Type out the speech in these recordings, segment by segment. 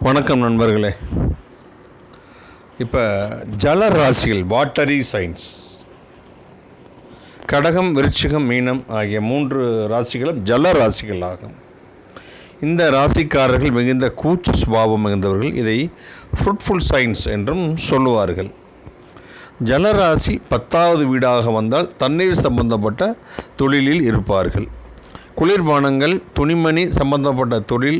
வணக்கம் நண்பர்களே. இப்போ ஜல ராசிகள், வாட்டரி சைன்ஸ், கடகம், விருச்சிகம், மீனம் ஆகிய 3 ராசிகளும் ஜல ராசிகள் ஆகும். இந்த ராசிக்காரர்கள் மிகுந்த கூச்ச சுபாவம் மிகுந்தவர்கள். இதை ஃப்ரூட்ஃபுல் சைன்ஸ் என்றும் சொல்லுவார்கள். ஜலராசி 10வது வீடாக வந்தால் தண்ணீர் சம்பந்தப்பட்ட தொழிலில் இருப்பார்கள். குளிர்பானங்கள், துணிமணி சம்பந்தப்பட்ட தொழில்,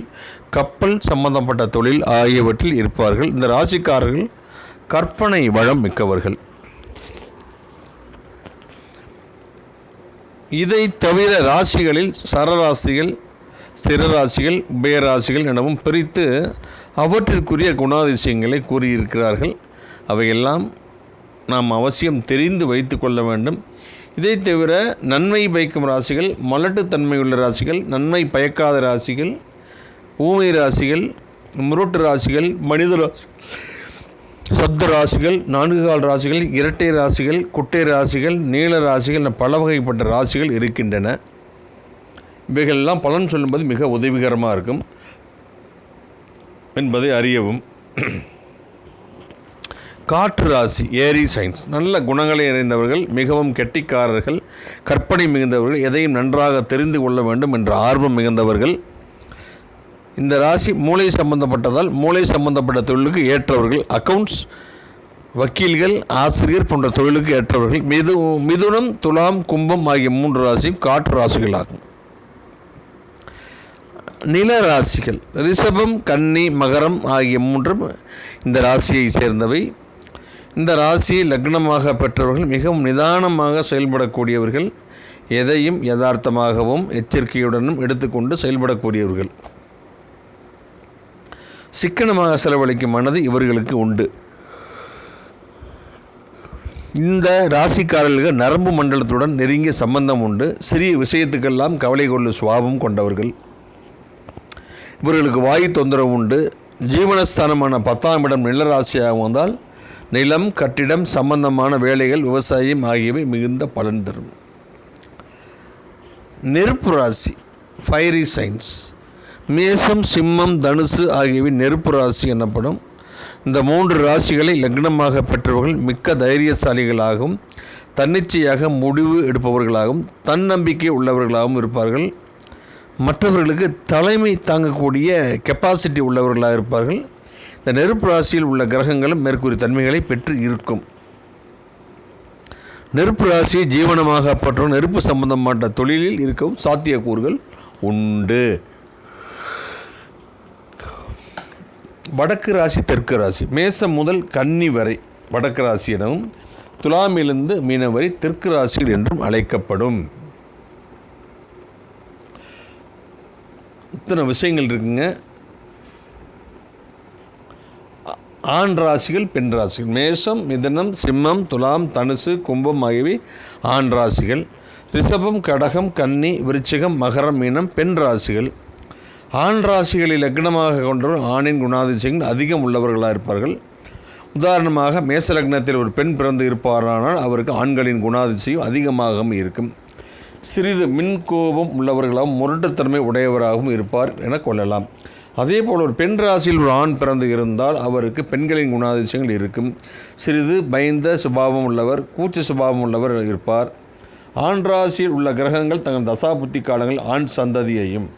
கப்பல் சம்பந்தப்பட்ட தொழில் ஆகியவற்றில் இருப்பார்கள். இந்த ராசிக்காரர்கள் கற்பனை வளம் மிக்கவர்கள். இதை தவிர ராசிகளில் சரராசிகள், ஸ்திரராசிகள், உபயராசிகள் எனவும் பிரித்து அவற்றிற்குரிய குணாதிசயங்களை கூறியிருக்கிறார்கள். அவையெல்லாம் நாம் அவசியம் தெரிந்து வைத்து கொள்ள வேண்டும். இதை தவிர நன்மை பயக்கும் ராசிகள், மலட்டுத்தன்மையுள்ள ராசிகள், நன்மை பயக்காத ராசிகள், ஊமை ராசிகள், முரட்டு ராசிகள், மனித சப்த ராசிகள், 4 கால் ராசிகள், இரட்டை ராசிகள், குட்டை ராசிகள், நீல ராசிகள் என பல வகைப்பட்ட ராசிகள் இருக்கின்றன. இவைகளெல்லாம் பலன் சொல்லும்போது மிக உதவிகரமாக இருக்கும் என்பதை அறியவும். காற்று ராசி, ஏரி சைன்ஸ், நல்ல குணங்களை நிறைந்தவர்கள், மிகவும் கெட்டிக்காரர்கள், கற்பனை மிகுந்தவர்கள், எதையும் நன்றாக தெரிந்து கொள்ள வேண்டும் என்ற ஆர்வம் மிகுந்தவர்கள். இந்த ராசி மூளை சம்பந்தப்பட்டதால் மூளை சம்பந்தப்பட்ட தொழிலுக்கு ஏற்றவர்கள். அக்கவுண்ட்ஸ், வக்கீல்கள், ஆசிரியர் போன்ற தொழிலுக்கு ஏற்றவர்கள். மிதுனம், துலாம், கும்பம் ஆகிய 3 ராசியும் காற்று ராசிகள் ஆகும். நில ராசிகள் ரிஷபம், கன்னி, மகரம் ஆகிய 3 இந்த ராசியை சேர்ந்தவை. இந்த ராசியை லக்னமாக பெற்றவர்கள் மிகவும் நிதானமாக செயல்படக்கூடியவர்கள். எதையும் யதார்த்தமாகவும் எச்சரிக்கையுடனும் எடுத்துக்கொண்டு செயல்படக்கூடியவர்கள். சிக்கனமாக செலவழிக்கும் மனது இவர்களுக்கு உண்டு. இந்த ராசிக்காரர்களுக்கு நரம்பு மண்டலத்துடன் நெருங்கிய சம்பந்தம் உண்டு. சிறிய விஷயத்துக்கெல்லாம் கவலை கொள்ளும் சுபாவம் கொண்டவர்கள். இவர்களுக்கு வாயு தொந்தரவு உண்டு. ஜீவனஸ்தானமான 10ஆம் இடம் நில ராசியாக வந்தால் நிலம், கட்டிடம் சம்பந்தமான வேலைகள், விவசாயம் ஆகியவை மிகுந்த பலன் தரும். நெருப்பு ராசி, ஃபயரி சைன்ஸ், மேசம், சிம்மம், தனுசு ஆகியவை நெருப்பு ராசி எனப்படும். இந்த 3 ராசிகளை லக்னமாக பெற்றவர்கள் மிக்க தைரியசாலிகளாகவும் தன்னிச்சையாக முடிவு எடுப்பவர்களாகவும் தன்னம்பிக்கை உள்ளவர்களாகவும் இருப்பார்கள். மற்றவர்களுக்கு தலைமை தாங்கக்கூடிய கெப்பாசிட்டி உள்ளவர்களாக இருப்பார்கள். இந்த நெருப்பு ராசியில் உள்ள கிரகங்களும் மேற்கூறிய தன்மைகளை பெற்று இருக்கும். நெருப்பு ராசியை ஜீவனமாக பற்றும் நெருப்பு சம்பந்தப்பட்ட தொழிலில் இருக்கவும் சாத்தியக்கூறுகள் உண்டு. வடக்கு ராசி, தெற்கு ராசி, மேசம் முதல் கன்னி வரை வடக்கு ராசி எனவும், துலாமிலிருந்து மீனம் வரை தெற்கு ராசிகள் என்றும் அழைக்கப்படும். இத்தனை விஷயங்கள் இருக்குங்க. ஆண் ராசிகள், பெண் ராசிகள், மேஷம், மிதனம், சிம்மம், துலாம், தனுசு, கும்பம் ஆகியவை ஆண் ராசிகள். ரிஷபம், கடகம், கன்னி, விருச்சிகம், மகரம், மீனம் பெண் ராசிகள். ஆண் ராசிகளை லக்னமாக கொண்டவர் ஆணின் குணாதிசயங்கள் அதிகம் உள்ளவர்களாக இருப்பார்கள். உதாரணமாக மேச லக்னத்தில் ஒரு பெண் பிறந்து இருப்பாரானால் அவருக்கு ஆண்களின் குணாதிசயம் அதிகமாகவும் இருக்கும். சிறிது மின்கோபம் உள்ளவர்களாகவும் முரட்டுத்தன்மை உடையவராகவும் இருப்பார் என கொள்ளலாம். அதே போல் ஒரு பெண் ராசியில் ஒரு ஆண் பிறந்து இருந்தால் அவருக்கு பெண்களின் குணாதிசயங்கள் இருக்கும். சிறிது பயந்த சுபாவம் உள்ளவர், கூச்ச சுபாவம் உள்ளவர் இருப்பார். ஆண் ராசியில் உள்ள கிரகங்கள் தங்கள் தசாபுத்தி காலங்கள் ஆண் சந்ததியையும்,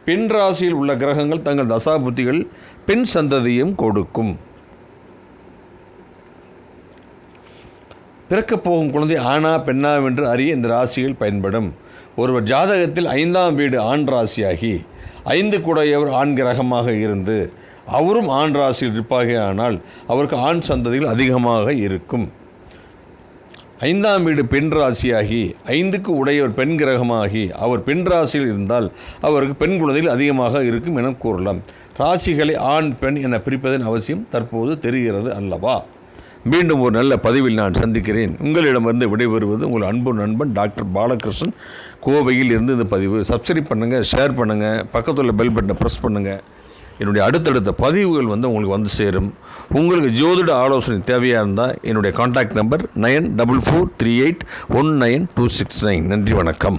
பெண் ராசியில் உள்ள கிரகங்கள் தங்கள் தசாபுத்திகள் பெண் சந்ததியையும் கொடுக்கும். பிறக்கப் போகும் குழந்தை ஆணா பெண்ணா என்று அறிய இந்த ராசிகள் பயன்படும். ஒருவர் ஜாதகத்தில் 5ஆம் வீடு ஆண் ராசியாகி 5 கூடையவர் ஆண் கிரகமாக இருந்து அவரும் ஆண் ராசியில் இருப்பாகையானால் அவருக்கு ஆண் சந்ததிகள் அதிகமாக இருக்கும். 5ஆம் வீடு பெண் ராசியாகி 5க்கு உடையவர் பெண் கிரகமாகி அவர் பெண் ராசியில் இருந்தால் அவருக்கு பெண் குழந்தைகள் அதிகமாக இருக்கும் என கூறலாம். ராசிகளை ஆண், பெண் என பிரிப்பதன் அவசியம் தற்போது தெரிகிறது அல்லவா? மீண்டும் ஒரு நல்ல பதிவில் நான் சந்திக்கிறேன். உங்களிடமிருந்து விடைபெறுவது உங்கள் அன்பு நண்பன் டாக்டர் பாலகிருஷ்ணன், கோவையில் இருந்து இந்த பதிவு. சப்ஸ்கிரைப் பண்ணுங்கள், ஷேர் பண்ணுங்கள், பக்கத்தில் உள்ள பெல் பட்டனை ப்ரெஸ் பண்ணுங்கள். என்னுடைய அடுத்தடுத்த பதிவுகள் உங்களுக்கு வந்து சேரும். உங்களுக்கு ஜோதிட ஆலோசனை தேவையாக இருந்தால் என்னுடைய கான்டாக்ட் நம்பர் 9443819269. நன்றி, வணக்கம்.